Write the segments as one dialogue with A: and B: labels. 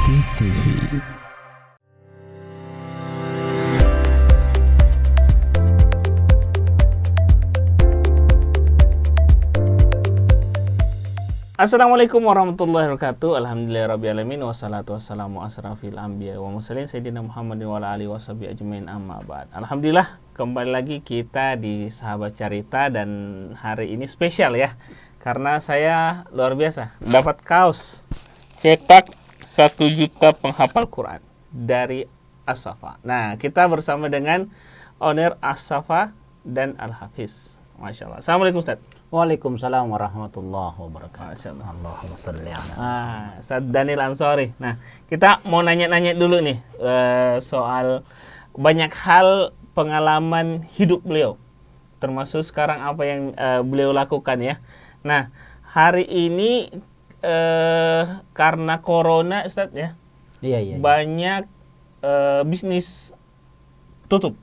A: Sakti TV.
B: Assalamualaikum warahmatullahi wabarakatuh. Alhamdulillahirrabbilalamin. Wassalatu wassalamu asrafil anbiya wa mursalin Sayyidina Muhammadin wa ala alihi washabihi ajmain, amma ba'd. Alhamdulillah, kembali lagi kita di Sahabat Carita. Dan hari ini spesial ya, karena saya luar biasa dapat kaos cetak 1 juta penghafal Quran dari As-Safa. Nah, kita bersama dengan owner As-Safa dan Al-Hafiz. Masya Allah. Assalamualaikum Ustaz.
C: Waalaikumsalam warahmatullahi wabarakatuh.
B: Masya Allah.
C: Allahumma salli ala.
B: Ustaz Daniel Ansori. Nah, kita mau nanya-nanya dulu nih soal banyak hal pengalaman hidup beliau, termasuk sekarang apa yang beliau lakukan ya. Nah, hari ini karena corona, Ustaz ya,
C: Iya.
B: banyak bisnis tutup,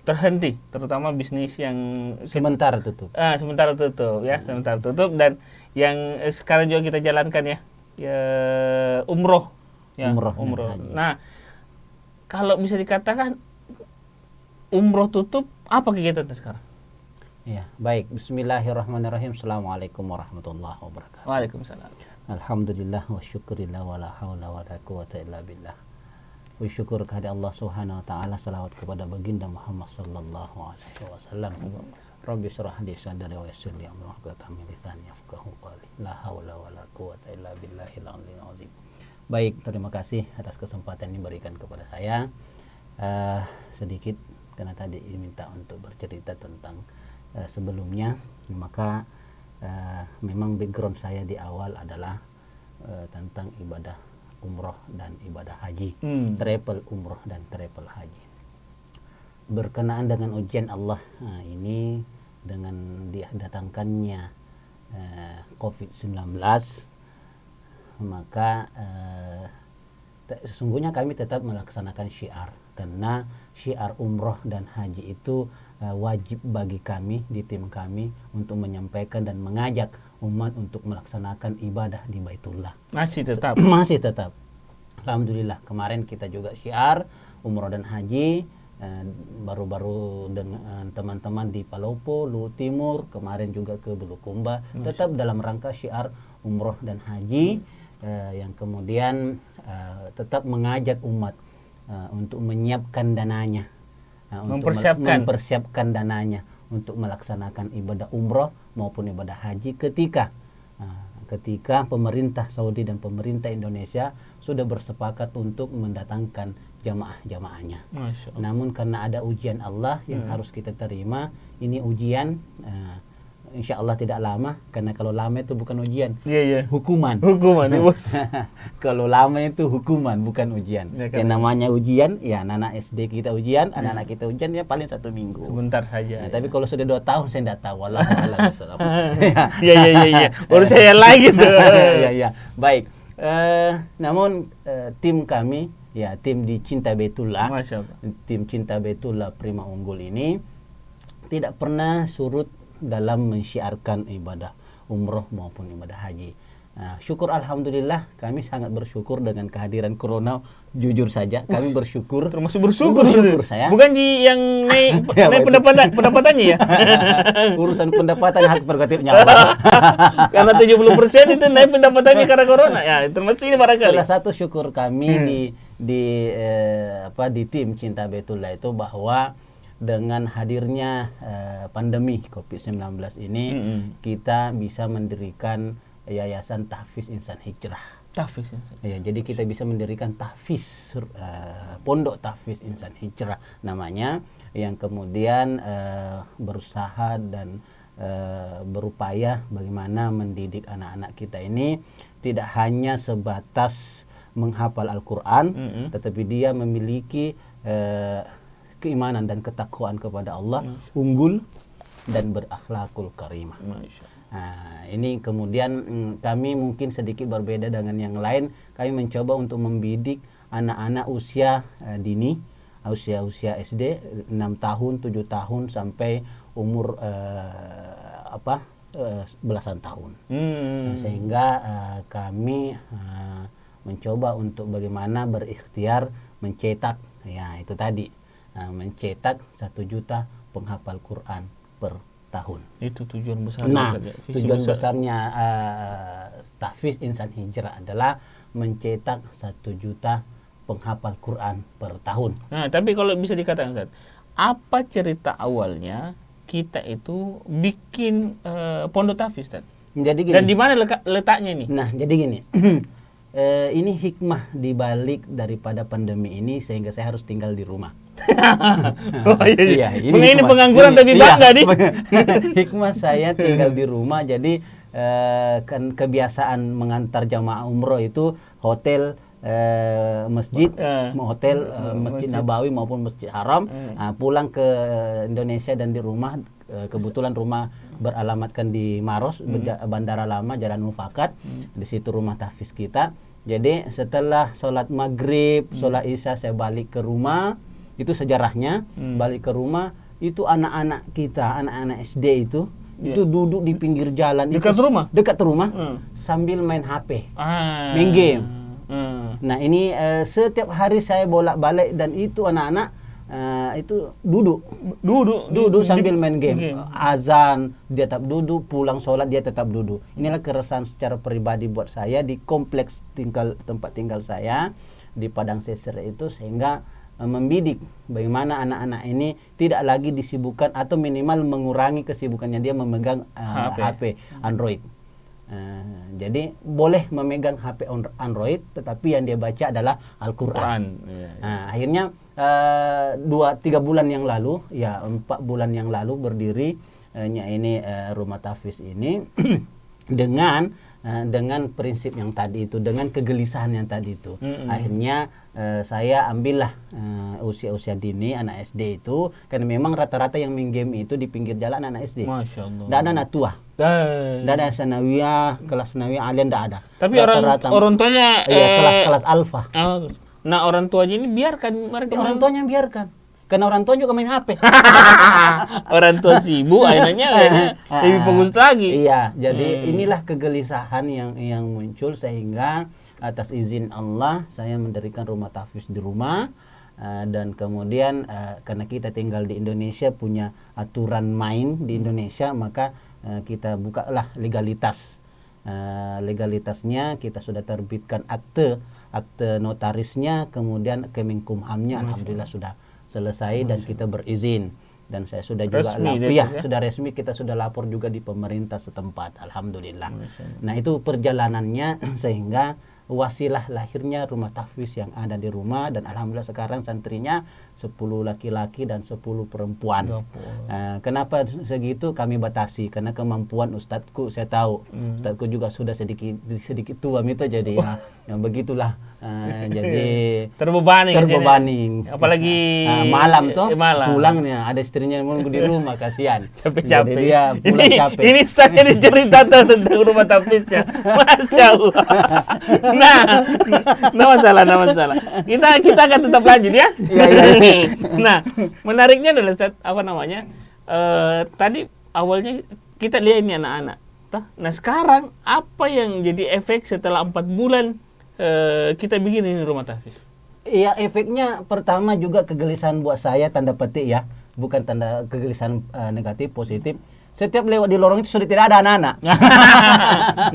B: terhenti, terutama bisnis yang
C: Sementara tutup.
B: sementara tutup. Dan yang sekarang juga kita jalankan ya umroh ya,
C: Umroh dan haji.
B: Nah, kalau bisa dikatakan umroh tutup, apa kegiatan sekarang?
C: Iya, baik. Bismillahirrahmanirrahim. Assalamualaikum warahmatullahi wabarakatuh.
B: Waalaikumsalam.
C: Alhamdulillah wa syukurillah wa la hawla wa la quwata illa billah. Wa syukur kepada Allah Subhanahu wa taala, salawat kepada baginda Muhammad sallallahu alaihi wasallam. Rabbi shrah li sadri wa yassir li amri wahlul lisani yafqahu qawli. La haula wa la quwata illa billahil aliyyil azim. Baik, terima kasih atas kesempatan yang diberikan kepada saya. Sedikit karena tadi diminta untuk bercerita tentang sebelumnya, maka memang background saya di awal adalah tentang ibadah umroh dan ibadah haji, travel umroh dan travel haji. Berkenaan dengan ujian Allah ini, dengan didatangkannya COVID-19, maka sesungguhnya kami tetap melaksanakan syiar, karena syiar umroh dan haji itu wajib bagi kami di tim kami untuk menyampaikan dan mengajak umat untuk melaksanakan ibadah di Baitullah.
B: Masih tetap.
C: Masih tetap. Alhamdulillah, kemarin kita juga syiar umroh dan haji, baru-baru dengan teman-teman di Palopo, Luwu Timur, kemarin juga ke Bulukumba, tetap dalam rangka syiar umroh dan haji, yang kemudian tetap mengajak umat untuk menyiapkan dananya, mempersiapkan dananya untuk melaksanakan ibadah umroh maupun ibadah haji ketika pemerintah Saudi dan pemerintah Indonesia sudah bersepakat untuk mendatangkan jamaah-jamaahnya. Namun karena ada ujian Allah yang harus kita terima, ini ujian, insya Allah tidak lama, karena kalau lama itu bukan ujian, hukuman ya, bos. Kalau lama itu hukuman, bukan ujian. Yang namanya ujian, ya anak SD kita ujian, anak-anak kita ujian ya paling 1 minggu.
B: Sebentar saja.
C: Nah, tapi kalau sudah 2 tahun saya tidak tahu. Wallahu a'lam bishawab.
B: Iya. Urut saya lagi tuh.
C: Iya. Baik. Namun tim kami, ya tim di Cinta Baitullah, tim Cinta Baitullah Prima Unggul ini tidak pernah surut dalam mensyiarkan ibadah umroh maupun ibadah haji. Syukur alhamdulillah, kami sangat bersyukur dengan kehadiran corona. Jujur saja kami bersyukur.
B: Termasuk bersyukur
C: saya.
B: Bukan yang naik pendapatannya ya.
C: Urusan pendapatan hak prerogatifnya Allah.
B: Karena 70% itu naik pendapatannya karena corona. Ya, termasuk ini barangkali.
C: Salah satu syukur kami di tim Cinta Baitullah itu bahwa dengan hadirnya pandemi COVID-19 ini, kita bisa mendirikan Yayasan Tahfiz Insan Hijrah. Ya, jadi kita bisa mendirikan tahfiz, Pondok Tahfiz Insan Hijrah namanya, yang kemudian berusaha dan berupaya bagaimana mendidik anak-anak kita ini tidak hanya sebatas menghafal Al-Quran, tetapi dia memiliki keimanan dan ketakwaan kepada Allah, unggul dan berakhlakul karimah. Ini kemudian kami mungkin sedikit berbeda dengan yang lain. Kami mencoba untuk membidik anak-anak usia dini, usia SD 6 tahun, 7 tahun sampai umur belasan tahun. Sehingga kami mencoba untuk bagaimana berikhtiar mencetak, ya itu tadi, mencetak 1 juta penghafal Quran per tahun.
B: Itu tujuan besar.
C: Nah, tujuan besarnya Tahfiz Insan Hijrah adalah mencetak 1 juta penghafal Quran per tahun.
B: Nah, tapi kalau bisa dikatakan, Ustaz, apa cerita awalnya kita itu bikin pondok tahfiz, Ustaz?
C: Jadi gini.
B: Dan di mana letaknya ini?
C: Nah, jadi gini. Ini hikmah dibalik daripada pandemi ini sehingga saya harus tinggal di rumah.
B: Oh, iya.
C: Ini
B: pengangguran tapi bangga nih.
C: Hikmah saya tinggal di rumah, jadi kan kebiasaan mengantar jamaah umroh itu hotel, masjid, hotel, Masjid Nabawi maupun Masjid Haram. Pulang ke Indonesia dan di rumah, kebetulan rumah beralamatkan di Maros, Bandara Lama, Jalan Mufakat. Di situ rumah tahfiz kita. Jadi setelah sholat maghrib, sholat isya, saya balik ke rumah. Itu sejarahnya. Balik ke rumah, itu anak-anak kita, anak-anak SD itu duduk di pinggir jalan.
B: Dekat rumah?
C: Dekat rumah, sambil main HP, main game. Nah ini setiap hari saya bolak-balik, dan itu anak-anak itu duduk sambil main game. Azan dia tetap duduk, pulang sholat dia tetap duduk. Inilah keresahan secara pribadi buat saya di kompleks tempat tinggal saya di Padang Seser itu, sehingga membidik bagaimana anak-anak ini tidak lagi disibukkan atau minimal mengurangi kesibukannya dia memegang HP Android. Jadi boleh memegang HP Android, tetapi yang dia baca adalah Al-Quran. Akhirnya 2-3 bulan yang lalu, 4 bulan yang lalu berdiri ini rumah tahfiz ini dengan prinsip yang tadi itu, dengan kegelisahan yang tadi itu. Akhirnya saya ambillah usia-usia dini, anak SD itu, karena memang rata-rata yang main game itu di pinggir jalan anak SD.
B: Masya Allah.
C: Tidak ada anak tua. Tidak ada sanawiyah, kelas sanawiyah alien tidak ada.
B: Tapi orang tuanya
C: kelas-kelas alfa.
B: Nah, orang tuanya ini biarkan mereka.
C: Orang tuanya biarkan. Karena orang tua juga main HP.
B: Orang tua sibuk, akhirnya lebih fokus lagi.
C: Iya, jadi inilah kegelisahan yang muncul, sehingga atas izin Allah saya mendirikan rumah tahfiz di rumah. Dan kemudian karena kita tinggal di Indonesia, punya aturan main di Indonesia, maka kita bukalah legalitas. Legalitasnya kita sudah terbitkan akte notarisnya, kemudian Kemenkumhamnya alhamdulillah sudah selesai dan kita berizin, dan saya sudah juga sudah resmi, kita sudah lapor juga di pemerintah setempat alhamdulillah. Nah, itu perjalanannya sehingga wasilah lahirnya rumah tahfiz yang ada di rumah, dan alhamdulillah sekarang santrinya 10 laki-laki dan 10 perempuan. Kenapa segitu? Kami batasi karena kemampuan ustadzku, saya tahu ustadzku juga sudah sedikit tua itu, jadi yang begitulah. Jadi terbebani,
B: apalagi
C: malam pulangnya ada istrinya menunggu di rumah, kasihan.
B: Capek-capek.
C: Jadi dia pulang capek.
B: Ini saya dicerita tentang rumah tahfiznya. Masya Allah. Nah masalah. Kita akan tetap lanjut ya. Nah, menariknya adalah Ustaz, tadi awalnya kita lihat ini anak-anak. Nah, sekarang apa yang jadi efek setelah 4 bulan kita bikin ini rumah tahfiz?
C: Iya, efeknya pertama juga kegelisahan buat saya, tanda petik ya, bukan tanda kegelisahan negatif, positif. Setiap lewat di lorong itu sudah tidak ada anak-anak.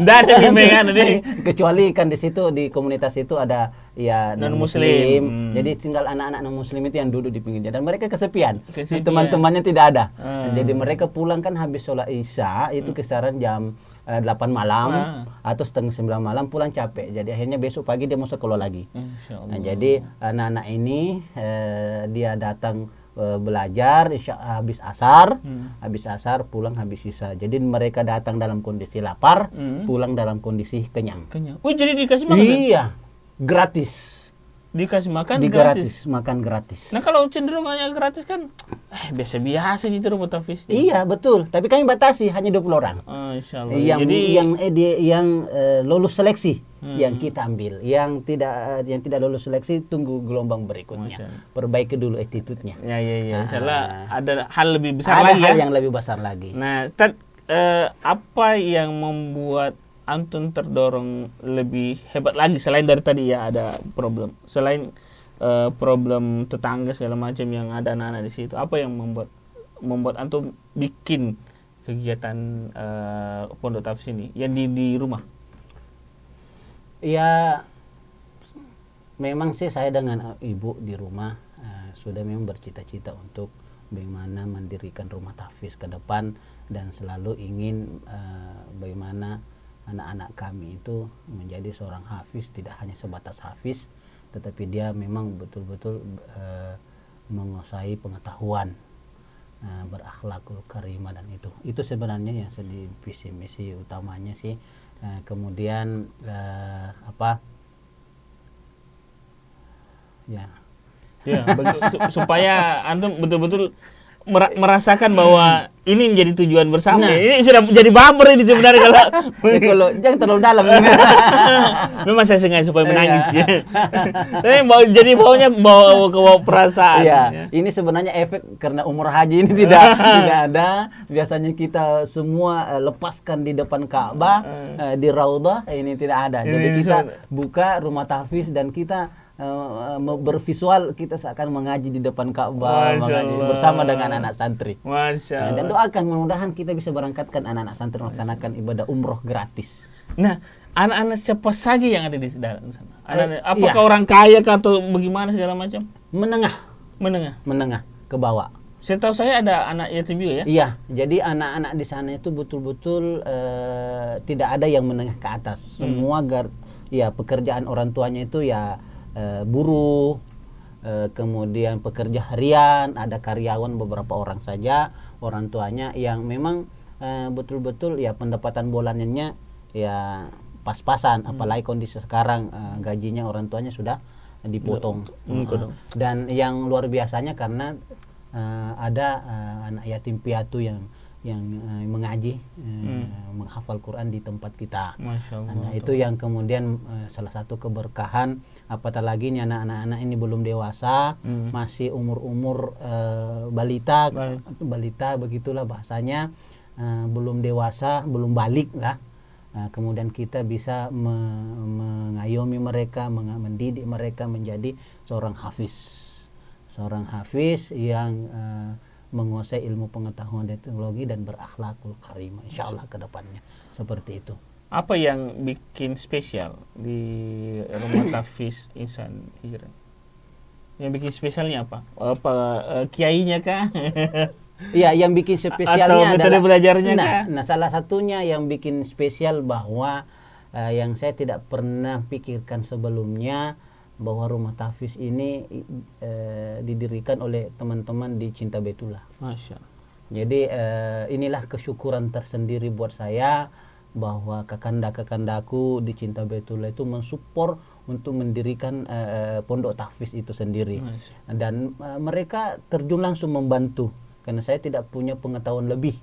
B: Tidak ada bimbingan nih.
C: Kecuali kan di situ, di komunitas itu ada non-muslim. Jadi tinggal anak-anak non-muslim itu yang duduk di pinggir jalan. Mereka kesepian. Teman-temannya tidak ada. Jadi mereka pulang kan habis sholat isya, itu kisaran jam 8 malam atau setengah 9 malam, pulang capek. Jadi akhirnya besok pagi dia mau sekolah lagi. Nah, jadi anak-anak ini dia datang belajar habis asar pulang habis sisa. Jadi mereka datang dalam kondisi lapar, pulang dalam kondisi kenyang.
B: Oh, jadi dikasih makan?
C: Iya, gratis.
B: Dikasih makan
C: gratis. Makan gratis.
B: Nah, kalau cenderungannya gratis kan biasa-biasa gitu rumah tahfiz.
C: Iya, betul. Tapi kami batasi hanya 20 orang.
B: Insyaallah.
C: Yang lulus seleksi yang kita ambil. Yang tidak lulus seleksi tunggu gelombang berikutnya. Perbaiki dulu attitude-nya.
B: Ya. Insyaallah ada hal lebih besar lagi.
C: Ada hal yang lebih besar lagi.
B: Nah, apa yang membuat antum terdorong lebih hebat lagi selain dari tadi ya ada problem, selain problem tetangga segala macam yang ada anak-anak di situ, apa yang membuat antum bikin kegiatan pondok tafsir ini yang di rumah?
C: Ya, memang sih saya dengan ibu di rumah sudah memang bercita-cita untuk bagaimana mendirikan rumah tahfiz ke depan, dan selalu ingin bagaimana anak-anak kami itu menjadi seorang hafiz, tidak hanya sebatas hafiz, tetapi dia memang betul-betul menguasai pengetahuan, berakhlakul karimah, dan itu sebenarnya yang jadi visi misi utamanya sih. Kemudian apa ya
B: supaya antum betul-betul merasakan bahwa ini menjadi tujuan bersama.
C: Nah,
B: ini sudah jadi baper ini sebenarnya
C: kalau jangan terlalu dalam.
B: Memang saya sengaja supaya menangis ya. Tapi jadi bawa perasaan.
C: Iya,
B: ya.
C: ini sebenarnya efek karena umroh haji ini tidak ada. Biasanya kita semua lepaskan di depan Ka'bah, di Raudhah, ini tidak ada. Jadi kita buka rumah tahfiz dan kita bervisual, kita seakan mengaji di depan Ka'bah, mengaji bersama dengan anak santri.
B: Masya Allah.
C: Dan doakan mudah-mudahan kita bisa berangkatkan anak-anak santri melaksanakan ibadah umroh gratis.
B: Nah, anak-anak siapa saja yang ada di dalam sana? Apakah orang kaya atau bagaimana segala macam? Menengah
C: Ke bawah.
B: Setahu saya ada anak yatim juga ya?
C: Iya, jadi anak-anak di sana itu betul-betul tidak ada yang menengah ke atas. Semua pekerjaan orang tuanya itu ya buruh, kemudian pekerja harian, ada karyawan beberapa orang saja, orang tuanya yang memang betul-betul ya pendapatan bulanannya ya pas-pasan, apalagi kondisi sekarang gajinya orang tuanya sudah dipotong. Dan yang luar biasanya karena ada anak yatim piatu yang mengaji, menghafal Quran di tempat kita.
B: Masya Allah.
C: Nah, itu yang kemudian salah satu keberkahan. Apatah lagi nih anak-anak ini belum dewasa, masih umur balita begitulah bahasanya, belum dewasa, belum balik lah. Kemudian kita bisa mengayomi mereka, mendidik mereka menjadi seorang hafiz yang menguasai ilmu pengetahuan dan teknologi dan berakhlakul karimah, insyaallah ke depannya seperti itu.
B: Apa yang bikin spesial di rumah tahfiz Ihsan Hijrah? Yang bikin spesialnya apa? Kiainya kah?
C: Iya, yang bikin spesialnya
B: atau metode belajarnya kah?
C: Nah, salah satunya yang bikin spesial bahwa yang saya tidak pernah pikirkan sebelumnya, bahwa rumah tahfiz ini didirikan oleh teman-teman di Cinta Baitullah.
B: Masya Allah.
C: Jadi inilah kesyukuran tersendiri buat saya bahwa kakanda-kakandaku di Cinta Baitullah itu mensupport untuk mendirikan pondok tahfiz itu sendiri. Dan mereka terjun langsung membantu karena saya tidak punya pengetahuan lebih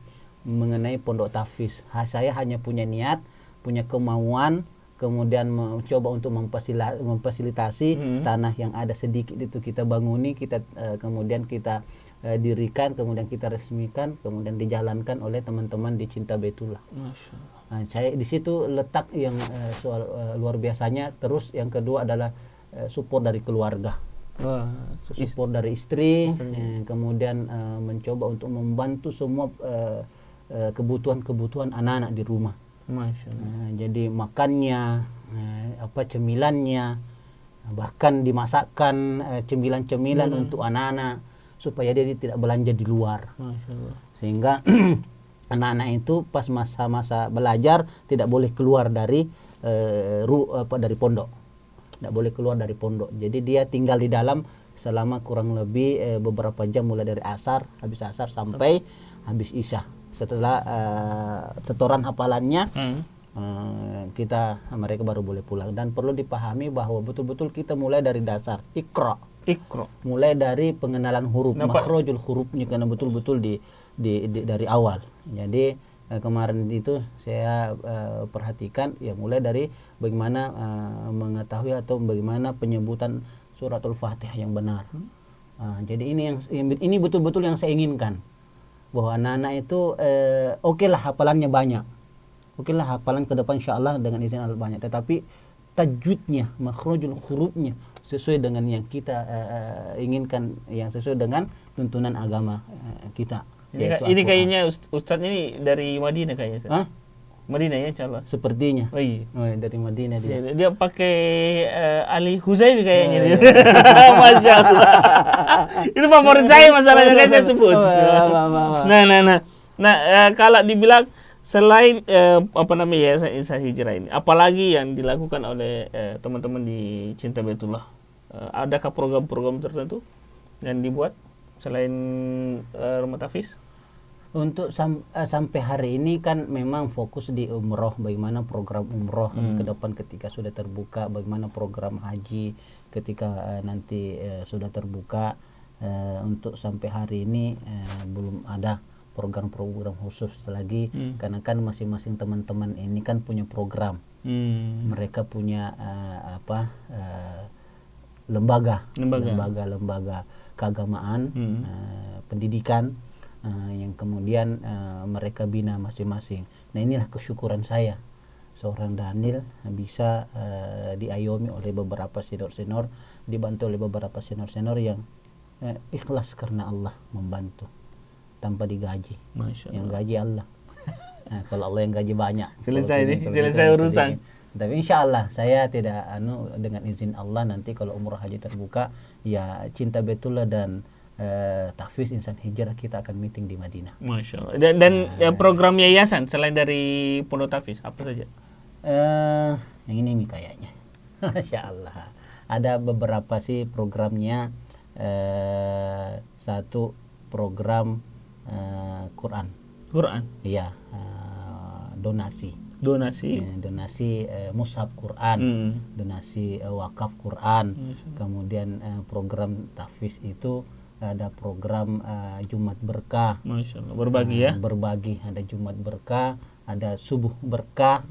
C: mengenai pondok tahfiz. Saya hanya punya niat, punya kemauan, kemudian mencoba untuk memfasilitasi tanah yang ada sedikit itu kita banguni, kita kemudian kita dirikan, kemudian kita resmikan, kemudian dijalankan oleh teman-teman di Cinta Baitullah. Nah, saya di situ letak yang soal luar biasanya. Terus yang kedua adalah support dari keluarga, support dari istri, kemudian mencoba untuk membantu semua kebutuhan anak-anak di rumah.
B: Masya Allah.
C: Jadi makannya, cemilannya, bahkan dimasakkan cemilan-cemilan untuk anak-anak supaya dia tidak belanja di luar.
B: Masya Allah.
C: Sehingga anak-anak itu pas masa-masa belajar tidak boleh keluar dari pondok, tidak boleh keluar dari pondok. Jadi dia tinggal di dalam selama kurang lebih beberapa jam, mulai dari habis asar sampai habis isya. Setelah setoran hafalannya, mereka baru boleh pulang. Dan perlu dipahami bahwa betul-betul kita mulai dari dasar Iqra. Mulai dari pengenalan huruf, makhrajul hurufnya, karena betul-betul dari awal. Jadi kemarin itu saya perhatikan ya, mulai dari bagaimana mengetahui atau bagaimana penyebutan suratul Fatihah yang benar. Jadi ini betul-betul yang saya inginkan, bahwa anak-anak itu oke lah hafalannya banyak, oke lah hafalan ke depan insyaallah dengan izin Allah banyak, tetapi tajwidnya, makhrajul hurufnya sesuai dengan yang kita inginkan, yang sesuai dengan tuntunan agama kita.
B: Ini kayaknya Ustadz ini dari Madinah kayaknya.
C: Hah?
B: Madinah ya, insyaallah.
C: Sepertinya.
B: Oh iya.
C: Oh, dari Madinah dia.
B: Dia pakai Ali Huzaifi kayaknya dia. Masya Allah. Itu favorit saya masalahnya, kayak saya sebut. Nah, kalau dibilang selain apa namanya Yayasan Insan Hijrah ini, apalagi yang dilakukan oleh teman-teman di Cinta Baitullah? Adakah program-program tertentu yang dibuat selain rumah tahfiz?
C: Untuk sampai hari ini kan memang fokus di umroh, bagaimana program umroh ke depan ketika sudah terbuka, bagaimana program haji ketika nanti sudah terbuka. Untuk sampai hari ini belum ada program-program khusus lagi, karena kan masing-masing teman-teman ini kan punya program, mereka punya lembaga keagamaan, pendidikan, yang kemudian mereka bina masing-masing. Nah, inilah kesyukuran saya seorang Daniel bisa diayomi oleh beberapa senior-senior, dibantu oleh beberapa senior-senior yang ikhlas karena Allah membantu tanpa digaji. Yang gaji Allah. Nah, kalau Allah yang gaji banyak,
B: selesai urusan.
C: Tapi insya Allah saya tidak dengan izin Allah nanti kalau umroh haji terbuka, ya Cinta Baitullah dan tahfiz Insan Hijrah kita akan meeting di Madinah.
B: Masya Allah. Dan program yayasan selain dari pondok tahfiz apa saja?
C: Yang ini kayaknya. Masya Allah. Ada beberapa sih programnya. Satu program Quran. Iya, donasi mushaf Quran, donasi wakaf Quran. Kemudian program tahfiz itu ada program Jumat Berkah.
B: Masya Allah. Berbagi ya?
C: Berbagi, ada Jumat Berkah, ada Subuh Berkah.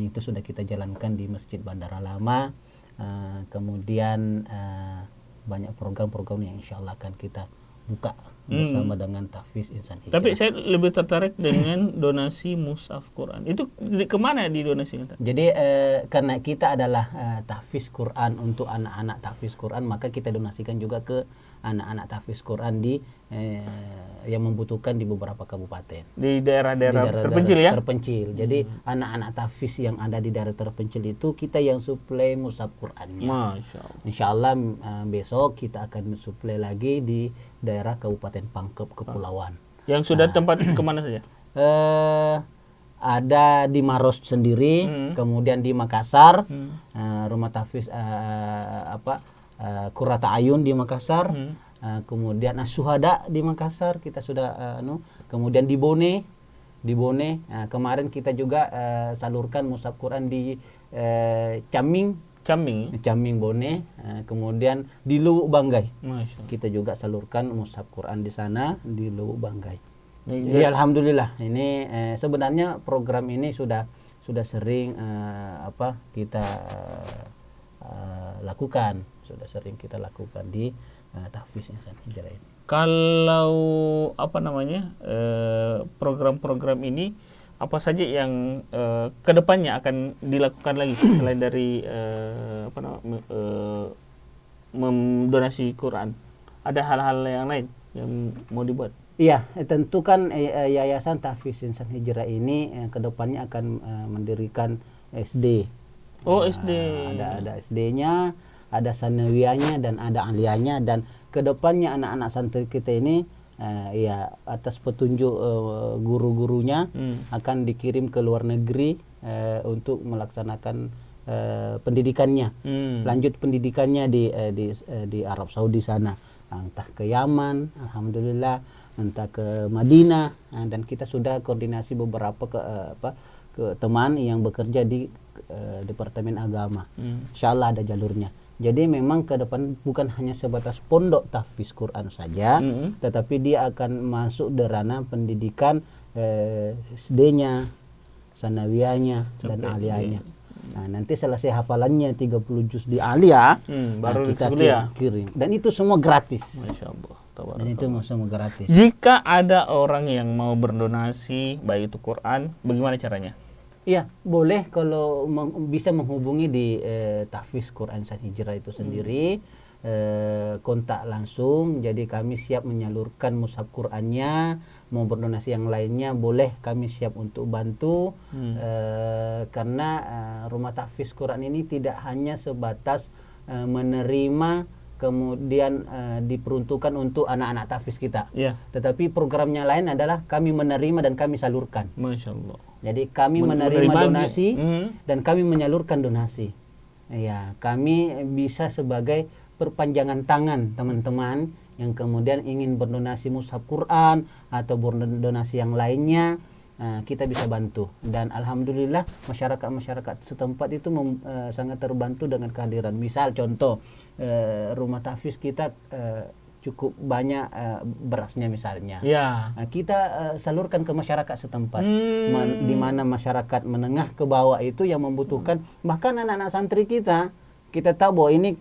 C: Itu sudah kita jalankan di Masjid Bandara Lama. Kemudian banyak program-program yang insya Allah akan kita buka bersama dengan tahfiz Insan Hijrah.
B: Tapi saya lebih tertarik dengan donasi mushaf Quran. Itu kemana didonasikan?
C: Jadi karena kita adalah tahfiz Quran untuk anak-anak tahfiz Quran, maka kita donasikan juga ke anak-anak tahfiz Quran di yang membutuhkan di beberapa kabupaten.
B: Di daerah-daerah terpencil ya?
C: Terpencil. Jadi anak-anak tahfiz yang ada di daerah terpencil itu kita yang suplai mushaf Qurannya.
B: Masya Allah.
C: Insya Allah besok kita akan suplai lagi di daerah Kabupaten Pangkep Kepulauan. Yang
B: sudah tempat kemana saja?
C: Ada di Maros sendiri, kemudian di Makassar, rumah tahfiz Qurrata Ayun di Makassar, kemudian Syuhada di Makassar kita sudah kemudian di Bone, kemarin kita juga salurkan mushaf Quran di Caming Bone, kemudian di Luwuk Banggai. Kita juga salurkan mushaf Quran di sana di Luwuk Banggai. Jadi alhamdulillah ini sebenarnya program ini sudah sering kita lakukan, di tahfiz Insan Hijrah ini.
B: Kalau program-program ini apa saja yang kedepannya akan dilakukan lagi selain dari mendonasi Quran? Ada hal-hal yang lain yang mau dibuat?
C: Iya, tentu kan Yayasan Tahfiz Insan Hijrah ini kedepannya akan mendirikan SD.
B: Oh, SD.
C: Ada SD-nya, ada sanawiyahnya dan ada aliyahnya, dan kedepannya anak-anak santri kita ini atas petunjuk guru-gurunya akan dikirim ke luar negeri untuk melaksanakan pendidikannya, lanjut pendidikannya di Arab Saudi sana, entah ke Yaman, alhamdulillah, entah ke Madinah, dan kita sudah koordinasi beberapa ke teman yang bekerja di Departemen Agama. Insyaallah ada jalurnya. Jadi memang ke depan bukan hanya sebatas pondok tahfiz Quran saja, tetapi dia akan masuk di ranah pendidikan SD-nya, sanawiyahnya, dan aliyahnya. Nah, nanti selesai hafalannya 30 juz di aliyah,
B: baru
C: kita kirim. Dan itu semua gratis.
B: Masya Allah.
C: Dan itu semua gratis.
B: Jika ada orang yang mau berdonasi, baik itu Quran, bagaimana caranya?
C: Iya, boleh kalau bisa menghubungi di Tahfiz Quran Insan Hijrah itu sendiri, kontak langsung. Jadi kami siap menyalurkan mushaf Qurannya, mau berdonasi yang lainnya boleh, kami siap untuk bantu. Karena Rumah Tahfiz Quran ini tidak hanya sebatas menerima kemudian diperuntukkan untuk anak-anak tahfiz kita. Tetapi programnya lain adalah kami menerima dan kami salurkan.
B: Masya Allah.
C: Jadi kami menerima donasi dan kami menyalurkan donasi. Ya, kami bisa sebagai perpanjangan tangan teman-teman yang kemudian ingin berdonasi mushaf Quran atau berdonasi yang lainnya, kita bisa bantu. Dan alhamdulillah masyarakat setempat itu sangat terbantu dengan kehadiran. Misal contoh, rumah tahfiz kita cukup banyak berasnya misalnya. Nah, kita salurkan ke masyarakat setempat, di mana masyarakat menengah ke bawah itu yang membutuhkan. Bahkan anak-anak santri kita tahu bahwa ini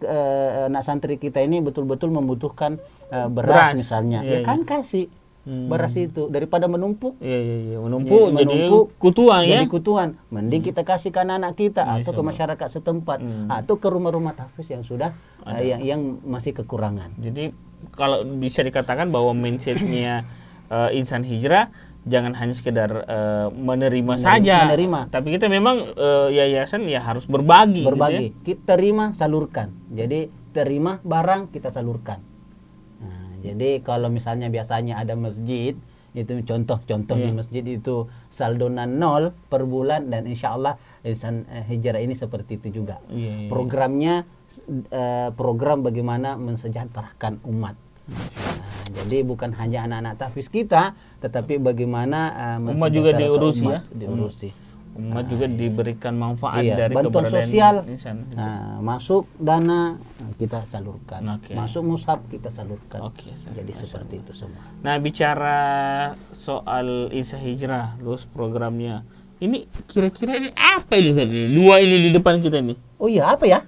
C: anak santri kita ini betul-betul membutuhkan beras misalnya. Ya kan kasih beras itu daripada menumpuk.
B: Menumpuk kutuan ya.
C: Jadi kutuan. Mending kita kasih ke anak-anak kita atau ke masyarakat setempat atau ke rumah-rumah tahfiz yang sudah yang masih kekurangan.
B: Jadi kalau bisa dikatakan bahwa mindsetnya Insan Hijrah jangan hanya sekedar menerima saja, tapi kita memang yayasan ya harus berbagi. Gitu ya?
C: Kita terima, salurkan. Jadi terima barang, kita salurkan. Nah, jadi kalau misalnya biasanya ada masjid, itu contoh di masjid itu saldonya 0 per bulan, dan insya Allah Insan Hijrah ini seperti itu juga. Programnya program bagaimana mensejahterakan umat. Nah, jadi bukan hanya anak-anak tahfiz kita, tetapi bagaimana
B: umat juga diurusi
C: diurusi.
B: Umat juga diberikan manfaat dari
C: bantuan
B: keberadaan
C: sosial.
B: Insan.
C: Masuk dana kita salurkan, masuk mushaf kita salurkan. Jadi seperti itu semua.
B: Nah, bicara soal Insan Hijrah, terus programnya, ini kira-kira ini apa ini? Dua ini di depan kita nih.
C: Oh iya, apa ya?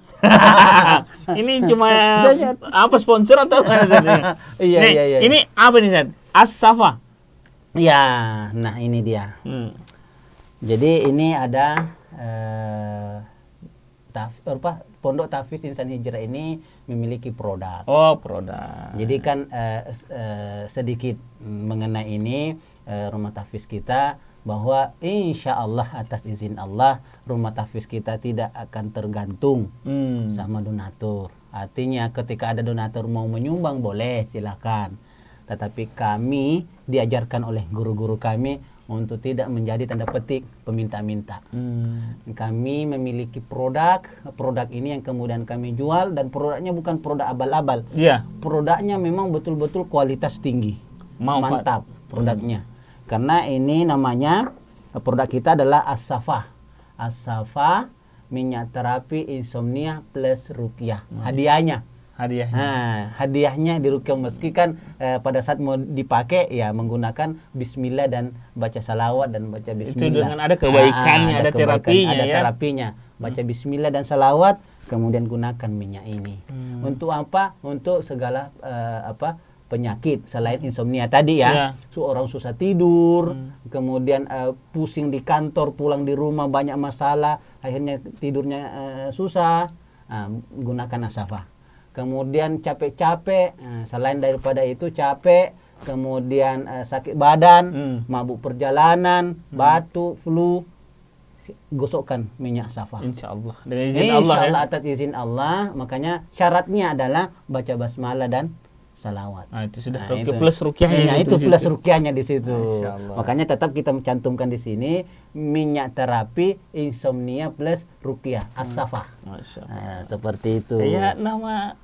B: Ini cuma apa sponsor atau apa? Iya. Ini apa nih, Zat? As-Safa.
C: Ya, nah ini dia. Jadi ini ada Pondok Tahfiz Insan Hijrah ini memiliki produk.
B: Oh, produk.
C: Jadi kan sedikit mengenai ini rumah tahfiz kita, bahwa insya Allah atas izin Allah rumah tahfiz kita tidak akan tergantung sama donatur. Artinya ketika ada donatur mau menyumbang boleh, silakan. Tetapi kami diajarkan oleh guru-guru kami untuk tidak menjadi tanda petik peminta-minta. Kami memiliki produk ini yang kemudian kami jual, dan produknya bukan produk abal-abal. Produknya memang betul-betul kualitas tinggi, mantap produknya. Karena ini namanya, produk kita adalah As-Safa. As-Safa minyak terapi insomnia plus ruqyah. Hadiahnya di ruqyah, meski kan pada saat mau dipakai ya menggunakan bismillah dan baca salawat dan baca bismillah.
B: Itu dengan ada kebaikannya, ada terapinya ya.
C: Terapinya. Baca bismillah dan salawat, kemudian gunakan minyak ini. Untuk apa? Untuk segala penyakit selain insomnia tadi ya. Orang susah tidur, kemudian pusing di kantor, pulang di rumah banyak masalah, akhirnya tidurnya susah, gunakan As-Safa. Kemudian capek-capek, selain daripada itu capek, kemudian sakit badan, mabuk perjalanan, batuk, flu, gosokkan minyak As-Safa.
B: Insya Allah. Dengan izin Allah ya.
C: Atas izin Allah. Makanya syaratnya adalah baca basmalah dan salawat.
B: Itu sudah plus ruqyahnya.
C: Itu plus ruqyahnya di situ. Makanya tetap kita mencantumkan di sini minyak terapi insomnia plus ruqyah As-Safa. Seperti itu.
B: Kayak nama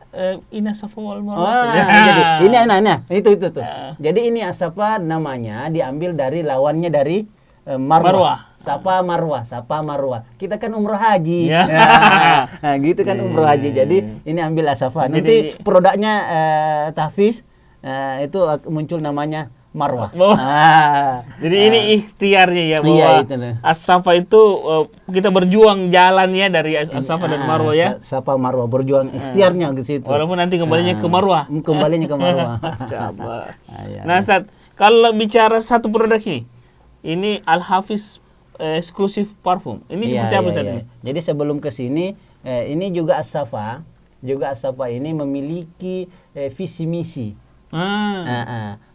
B: Ina Safa wal Marwah.
C: Jadi ini itu tuh. Jadi ini As-Safa namanya diambil dari lawannya dari Marwah. Safa Marwah. Kita kan umroh haji. Nah, gitu kan umroh haji. Jadi ini ambil As-Safa. Nanti produknya tahfiz itu muncul namanya Marwah.
B: Jadi ini ikhtiarnya ya, bahwa As-Safa itu kita berjuang jalannya dari As-Safa dan Marwah ya.
C: Safa Marwah, berjuang ikhtiarnya ke situ.
B: Walaupun nanti kembalinya ke Marwah.
C: Nah,
B: Ustaz, kalau bicara satu produk ini Al-Hafiz eksklusif parfum. Ini
C: Iya,
B: seperti apa
C: iya,
B: Ustaz
C: iya.
B: ini?
C: Jadi sebelum ke sini, ini juga As-Safa ini memiliki visi misi.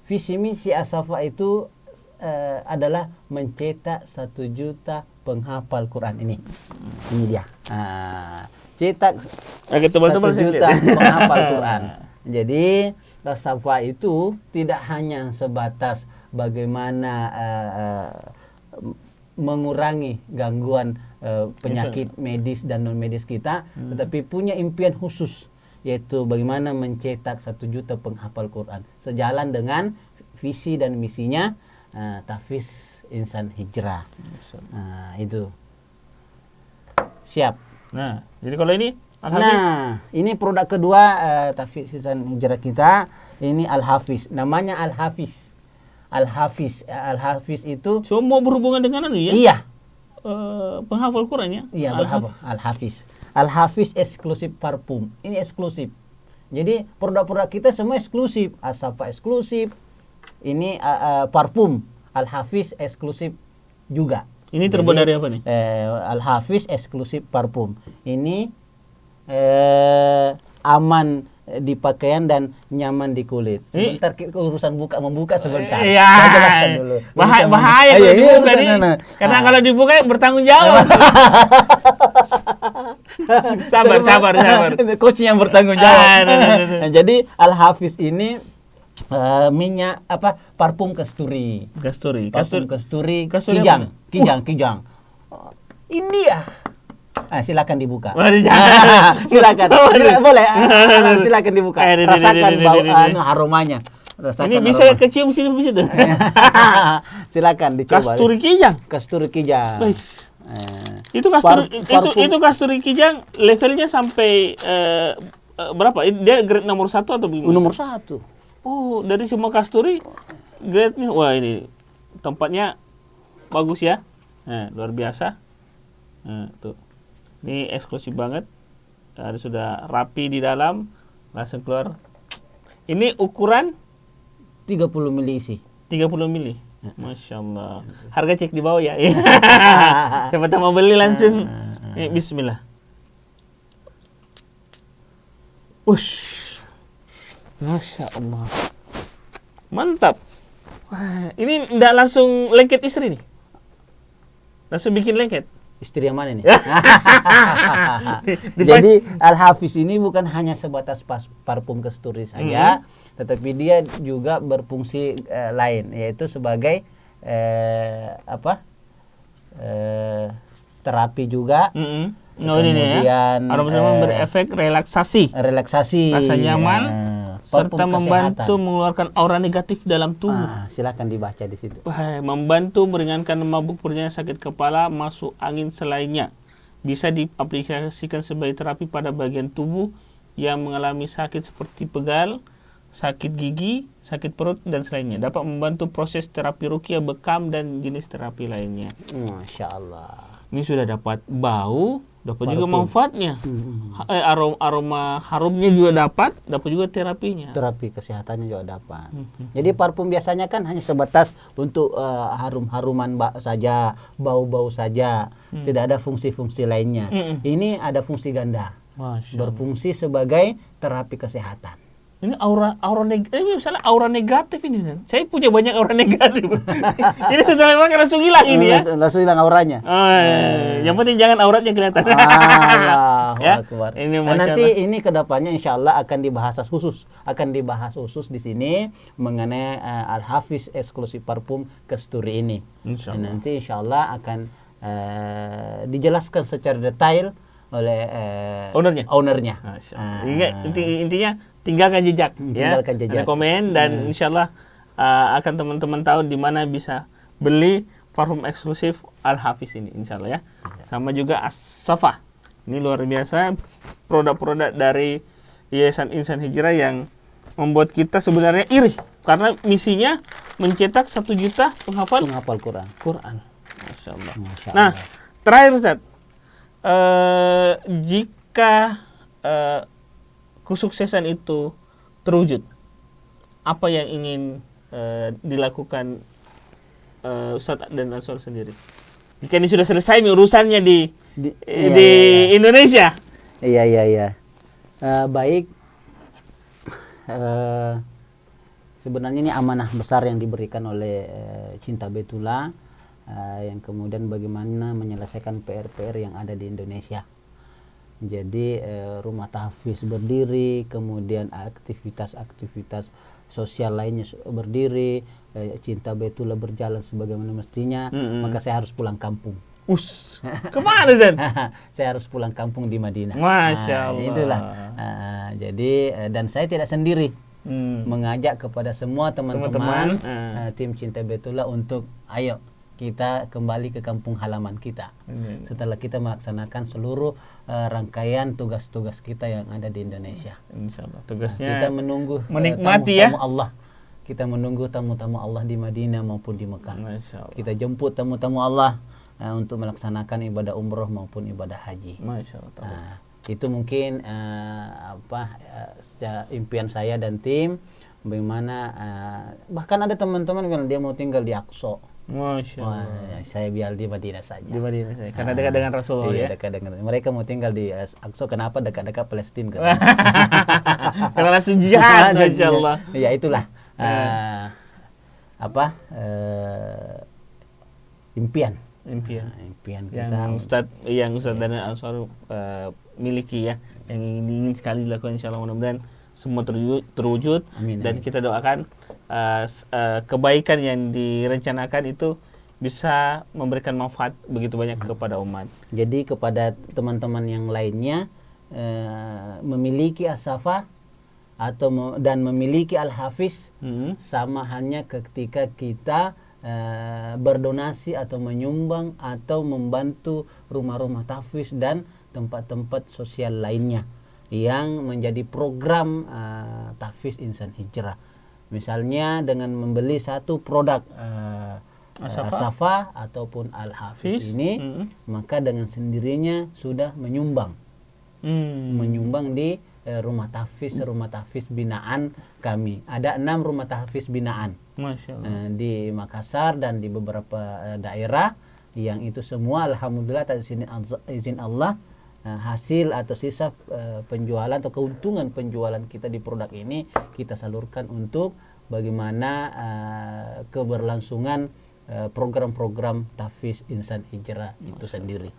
C: Visi misi As-Safa itu adalah mencetak 1 juta penghafal Quran ini. Ini dia. Cetak
B: Agak
C: 1
B: tebal-tebal saya
C: juta
B: lihat.
C: penghafal Quran. Jadi As-Safa itu tidak hanya sebatas bagaimana mengurangi gangguan penyakit medis dan non medis kita, tetapi punya impian khusus, yaitu bagaimana mencetak 1 juta penghafal Quran sejalan dengan visi dan misinya Tahfiz Insan Hijrah. Itu siap.
B: Nah, jadi kalau ini Al-Hafiz.
C: Nah, ini produk kedua Tahfiz Insan Hijrah kita, ini Al-Hafiz. Namanya Al-Hafiz. Al-Hafiz itu
B: Semua berhubungan dengan anu ya?
C: iya,
B: penghafal Quran ya?
C: iya berhafal. Al-Hafiz. Al-Hafiz eksklusif parfum. Ini eksklusif. Jadi produk-produk kita semua eksklusif. As-Safa eksklusif. Ini parfum. Al-Hafiz eksklusif juga.
B: Ini terbuat dari apa nih?
C: Al-Hafiz eksklusif parfum. Ini aman di pakaian dan nyaman di kulit. Sebentar kita urusan membuka sebentar.
B: Iya.
C: Saya jelaskan dulu.
B: Bahaya kalau dibuka nih. Karena kalau dibuka bertanggung jawab. sabar.
C: Coach yang bertanggung jawab. Nah, jadi Al-Hafiz ini minyak parfum kasturi. Parfum kasturi kijang. India. Silakan dibuka. Silakan. Boleh. Silakan dibuka. Rasakan bau aromanya.
B: Ini bisa kecium sih di situ.
C: Silakan dicoba.
B: Kasturi kijang. Itu kasturi kijang levelnya sampai berapa? Dia grade nomor 1 atau bagaimana?
C: Nomor 1.
B: Oh, dari semua kasturi grade-nya. Wah, ini tempatnya bagus ya. Nah, luar biasa. Nah, tuh. Ini eksklusif banget. Ada sudah rapi di dalam, langsung keluar. Ini ukuran
C: 30 mili isi.
B: 30 mili. Masya Allah. Harga cek di bawah ya. Siapa tahu mau beli langsung. Bismillah. Wush. Masya Allah. Mantap. Wah, ini enggak langsung lengket istri nih. Langsung bikin lengket.
C: Istri yang mana nih? Jadi Al-Hafiz ini bukan hanya sebatas parfum kasturi saja, tetapi dia juga berfungsi lain, yaitu sebagai terapi juga.
B: Ini ya. Aroma berefek relaksasi. Rasa nyaman. Serta membantu mengeluarkan aura negatif dalam tubuh.
C: Silakan dibaca di situ.
B: Membantu meringankan mabuk perjalanan sakit kepala, masuk angin selainnya. Bisa diaplikasikan sebagai terapi pada bagian tubuh yang mengalami sakit seperti pegal, sakit gigi, sakit perut, dan selainnya. Dapat membantu proses terapi ruqyah, bekam, dan jenis terapi lainnya.
C: Masya Allah.
B: Ini sudah dapat bau, dapat juga manfaatnya. Aroma harumnya juga dapat juga terapinya.
C: Terapi kesehatannya juga dapat. Jadi parfum biasanya kan hanya sebatas untuk harum-haruman saja, bau-bau saja. Tidak ada fungsi-fungsi lainnya. Ini ada fungsi ganda. Berfungsi sebagai terapi kesehatan.
B: Ini aura negatif. Ini misalnya aura negatif ini. Saya punya banyak aura negatif. Ini setelah makan langsung hilang ini ya.
C: Langsung hilang auranya.
B: Yang penting jangan auratnya kelihatan.
C: Ya? Nanti ini kedepannya insya Allah akan dibahas khusus di sini mengenai Al-Hafiz eksklusif parfum kasturi ini. Nanti insya Allah akan dijelaskan secara detail oleh ownernya.
B: Intinya tinggalkan jejak, ada komen dan insyaallah akan teman-teman tahu di mana bisa beli parfum eksklusif Al-Hafiz ini insyaallah ya. Sama juga As-Safa. Ini luar biasa produk-produk dari Yayasan Insan Hijrah yang membuat kita sebenarnya iri karena misinya mencetak 1 juta penghafal Quran. Masyaallah. Nah, terakhir Ustaz. Jika kesuksesan itu terwujud, apa yang ingin dilakukan Ustaz dan Ansor sendiri? jika ini sudah selesai urusannya di
C: iya.
B: Indonesia.
C: Iya. Baik, sebenarnya ini amanah besar yang diberikan oleh Cinta Betula, yang kemudian bagaimana menyelesaikan PR-PR yang ada di Indonesia. Jadi rumah tahfiz berdiri, kemudian aktivitas-aktivitas sosial lainnya berdiri, Cinta Betula berjalan sebagaimana mestinya, maka saya harus pulang kampung.
B: Kemana Zan?
C: Saya harus pulang kampung di Madinah.
B: Masya Allah.
C: Itulah. Jadi dan saya tidak sendiri, mengajak kepada semua teman-teman tim Cinta Betula untuk ayo kita kembali ke kampung halaman kita. Setelah kita melaksanakan seluruh rangkaian tugas-tugas kita yang ada di Indonesia.
B: Insyaallah. Tugasnya
C: kita menunggu
B: menikmati
C: tamu-tamu Allah. Kita menunggu tamu-tamu Allah di Madinah maupun di Mekah. Kita jemput tamu-tamu Allah untuk melaksanakan ibadah umroh maupun ibadah haji.
B: Masya Allah.
C: Itu mungkin impian saya dan tim. Bagaimana bahkan ada teman-teman bilang dia mau tinggal di Aqsa.
B: Masya Allah.
C: Saya biar di Madinah saja.
B: Di Madinah saja. Karena dekat dengan Rasulullah
C: iya,
B: ya.
C: Dekat dengan mereka mau tinggal di Aqsa. Kenapa dekat-dekat Palestina?
B: Karena langsung jihad, Masya Allah.
C: Ya itulah impian kita
B: yang Ustadz dan Ansar miliki ya, yang ingin sekali dilakukan insyaallah, mudah-mudahan semua terwujud.
C: Amin.
B: Dan kita doakan kebaikan yang direncanakan itu bisa memberikan manfaat begitu banyak kepada umat.
C: Jadi kepada teman-teman yang lainnya memiliki as-safa dan memiliki al-hafiz sama hanya ketika kita berdonasi atau menyumbang atau membantu rumah-rumah tahfiz dan tempat-tempat sosial lainnya yang menjadi program tahfiz Insan Hijrah. Misalnya dengan membeli satu produk As-Safa ataupun Al-Hafiz ini, maka dengan sendirinya sudah menyumbang di rumah tahfiz binaan kami. Ada 6 rumah tahfiz binaan di Makassar dan di beberapa daerah, yang itu semua alhamdulillah atas izin Allah hasil atau sisa penjualan atau keuntungan penjualan kita di produk ini kita salurkan untuk bagaimana keberlangsungan program-program tahfiz Insan Hijrah itu sendiri.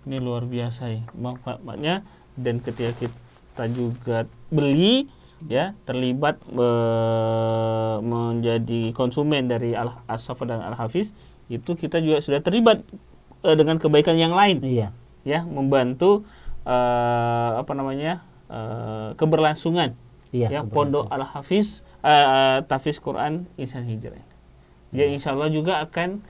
B: Ini luar biasa ya manfaatnya, dan ketika kita juga beli ya, terlibat menjadi konsumen dari As-Safa dan Al-Hafiz, itu kita juga sudah terlibat dengan kebaikan yang lain.
C: Iya.
B: Ya, membantu keberlangsungan ya Pondok Al-Hafiz Tahfiz Quran Insan Hijrah. Ya, insyaallah juga akan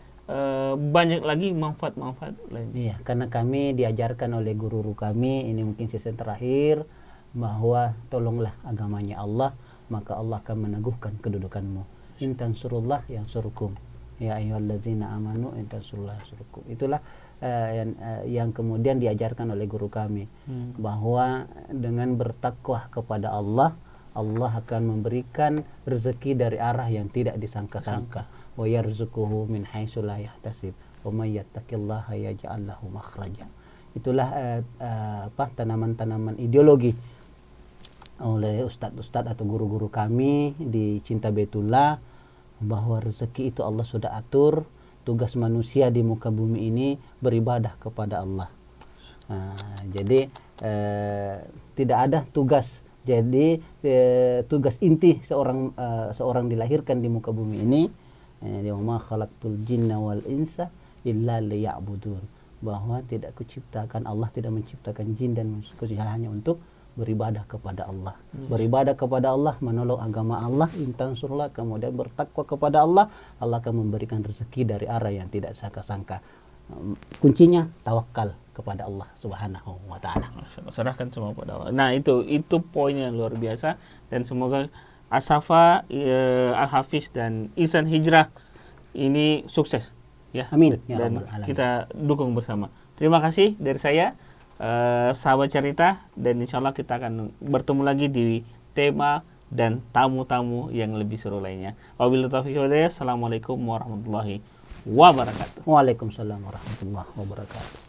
B: banyak lagi manfaat-manfaat lain.
C: Iya, karena kami diajarkan oleh guru kami, ini mungkin season terakhir, bahwa tolonglah agamanya Allah, maka Allah akan meneguhkan kedudukanmu. In tansurullah yansurkum. Ya ayyuhalladzina amanu in tansurullah yansurkum. Itulah yang kemudian diajarkan oleh guru kami, bahwa dengan bertakwa kepada Allah, Allah akan memberikan rezeki dari arah yang tidak disangka-sangka. Wa yarzuquhu min haitsu la yahtasib. Wa may yattaqillaha yaj'al lahu makhraja. Itulah tanaman-tanaman ideologi oleh ustadz-ustadz atau guru-guru kami di Cinta Betula, bahwa rezeki itu Allah sudah atur. Tugas manusia di muka bumi ini beribadah kepada Allah. Jadi tidak ada tugas. Jadi tugas inti seorang dilahirkan di muka bumi ini, "Wa ma khalaqtul jinna wal insa illa liya'budun." Bahwa tidak kuciptakan, Allah tidak menciptakan jin dan manusia kecuali hanya untuk beribadah kepada Allah. Beribadah kepada Allah, menolong agama Allah, intan surlah, kemudian bertakwa kepada Allah, Allah akan memberikan rezeki dari arah yang tidak sangka-sangka. Kuncinya tawakal kepada Allah Subhanahu wa taala.
B: Serahkan semua pada Allah. Nah, itu poinnya luar biasa, dan semoga As-Safa, Al-Hafiz dan Insan Hijrah ini sukses ya.
C: Amin.
B: Dan kita dukung bersama. Terima kasih dari saya, sahabat cerita, dan insyaallah kita akan bertemu lagi di tema dan tamu-tamu yang lebih seru lainnya. Wabillahi taufiq wal hidayah. Assalamualaikum warahmatullahi wabarakatuh.
C: Waalaikumsalam warahmatullahi wabarakatuh.